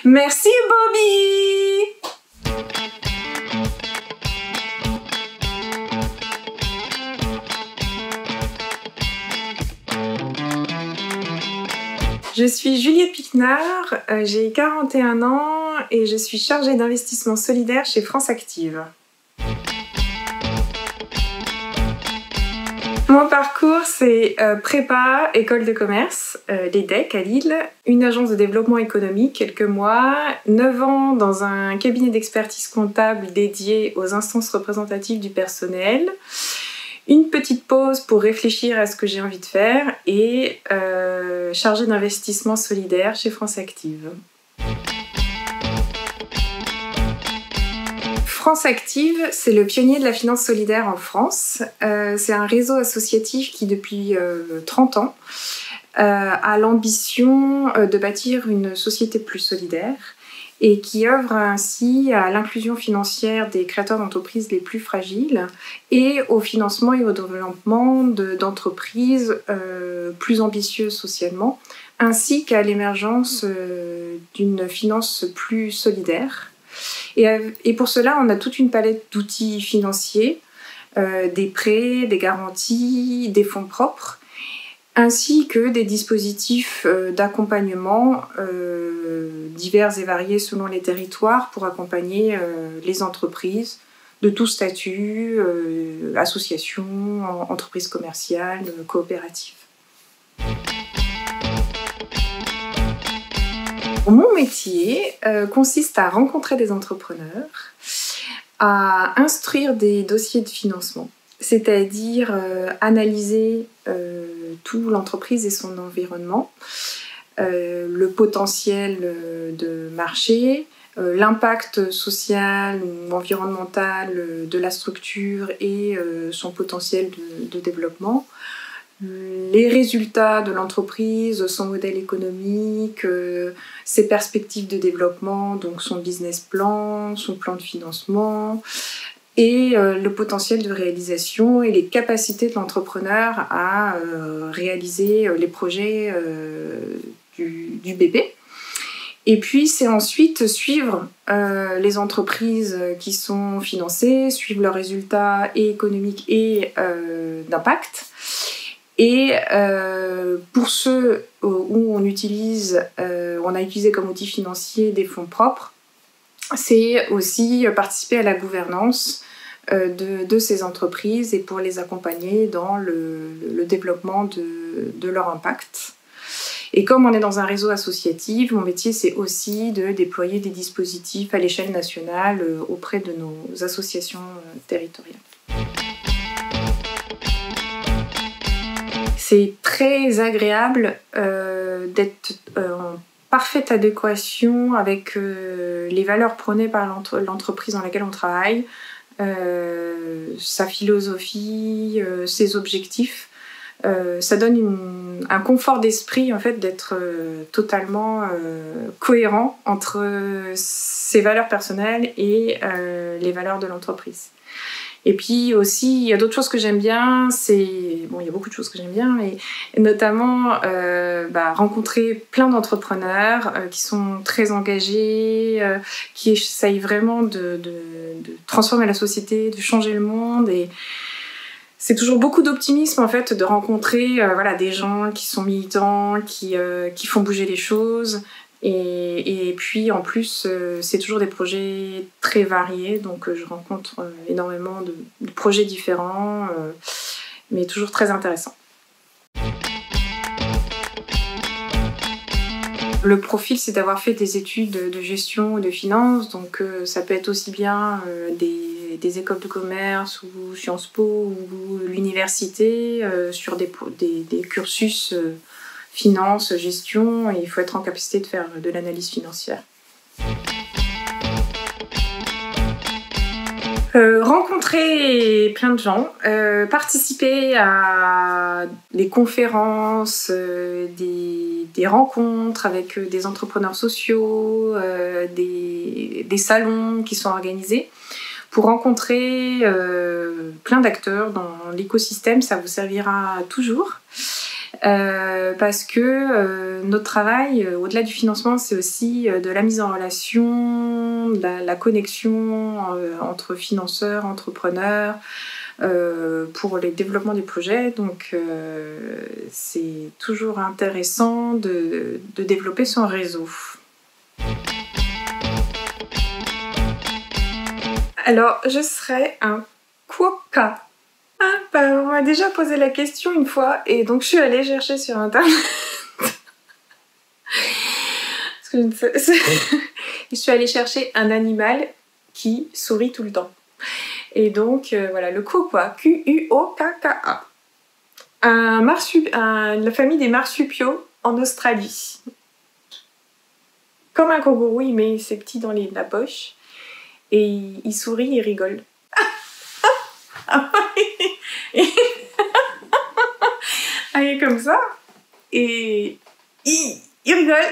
Merci Bobby! Je suis Juliette Piquenard, j'ai 41 ans et je suis chargée d'investissement solidaire chez France Active. Mon parcours, c'est prépa, école de commerce, l'EDEC à Lille, une agence de développement économique, quelques mois, 9 ans dans un cabinet d'expertise comptable dédié aux instances représentatives du personnel, une petite pause pour réfléchir à ce que j'ai envie de faire et chargée d'investissement solidaire chez France Active. France Active, c'est le pionnier de la finance solidaire en France. C'est un réseau associatif qui, depuis 30 ans, a l'ambition de bâtir une société plus solidaire et qui œuvre ainsi à l'inclusion financière des créateurs d'entreprises les plus fragiles et au financement et au développement d'entreprises plus ambitieuses socialement, ainsi qu'à l'émergence d'une finance plus solidaire. Et pour cela, on a toute une palette d'outils financiers, des prêts, des garanties, des fonds propres, ainsi que des dispositifs d'accompagnement divers et variés selon les territoires pour accompagner les entreprises de tout statut, associations, entreprises commerciales, coopératives. Mon métier consiste à rencontrer des entrepreneurs, à instruire des dossiers de financement, c'est-à-dire analyser tout l'entreprise et son environnement, le potentiel de marché, l'impact social ou environnemental de la structure et son potentiel de développement, les résultats de l'entreprise, son modèle économique, ses perspectives de développement, donc son business plan, son plan de financement, et le potentiel de réalisation et les capacités de l'entrepreneur à réaliser les projets du bébé. Et puis, c'est ensuite suivre les entreprises qui sont financées, suivre leurs résultats et économiques et d'impact. Et pour ceux où on a utilisé comme outil financier des fonds propres, c'est aussi participer à la gouvernance de ces entreprises et pour les accompagner dans le développement de leur impact. Et comme on est dans un réseau associatif, mon métier c'est aussi de déployer des dispositifs à l'échelle nationale auprès de nos associations territoriales. C'est très agréable d'être en parfaite adéquation avec les valeurs prônées par l'entreprise dans laquelle on travaille, sa philosophie, ses objectifs. Ça donne un confort d'esprit en fait, d'être totalement cohérent entre ses valeurs personnelles et les valeurs de l'entreprise. Et puis aussi, il y a d'autres choses que j'aime bien, il y a beaucoup de choses que j'aime bien, mais notamment rencontrer plein d'entrepreneurs qui sont très engagés, qui essayent vraiment de transformer la société, de changer le monde. Et c'est toujours beaucoup d'optimisme en fait de rencontrer des gens qui sont militants, qui font bouger les choses. Et puis en plus, c'est toujours des projets très variés, donc je rencontre énormément de projets différents, mais toujours très intéressants. Le profil, c'est d'avoir fait des études de gestion ou de finance, donc ça peut être aussi bien des écoles de commerce ou Sciences Po ou l'université sur des cursus finance, gestion, et il faut être en capacité de faire de l'analyse financière. Rencontrer plein de gens, participer à des conférences, des rencontres avec des entrepreneurs sociaux, des salons qui sont organisés pour rencontrer plein d'acteurs dans l'écosystème, ça vous servira toujours. parce que notre travail, au-delà du financement, c'est aussi de la mise en relation, de la connexion entre financeurs, entrepreneurs, pour le développement des projets. Donc c'est toujours intéressant de développer son réseau. Alors, je serais un quokka. On m'a déjà posé la question une fois, et donc je suis allée chercher sur internet. Parce que je suis allée chercher un animal qui sourit tout le temps. Et donc, voilà, le quokka, Quokka. La famille des marsupiaux en Australie. Comme un kangourou, il met ses petits dans la poche. Et il sourit, il rigole. Il est comme ça. Et il rigole.